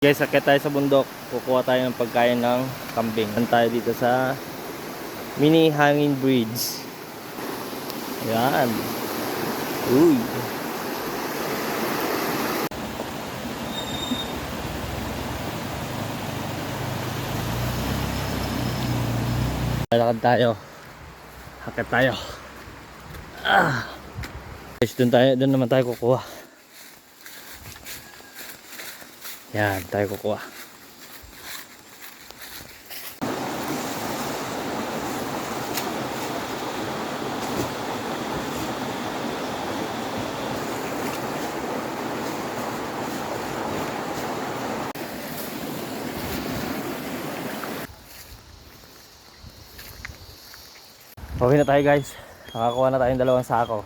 Guys, akit tayo sa bundok. Kukuha tayo ng pagkain ng kambing. Yan tayo dito sa mini hanging bridge. Ayan. Uy. Lalakad tayo. Akit tayo. Guys, doon naman tayo kukuha. Yan, tayo kukuha. Okay na tayo guys. Nakakuha na tayong 2 sako.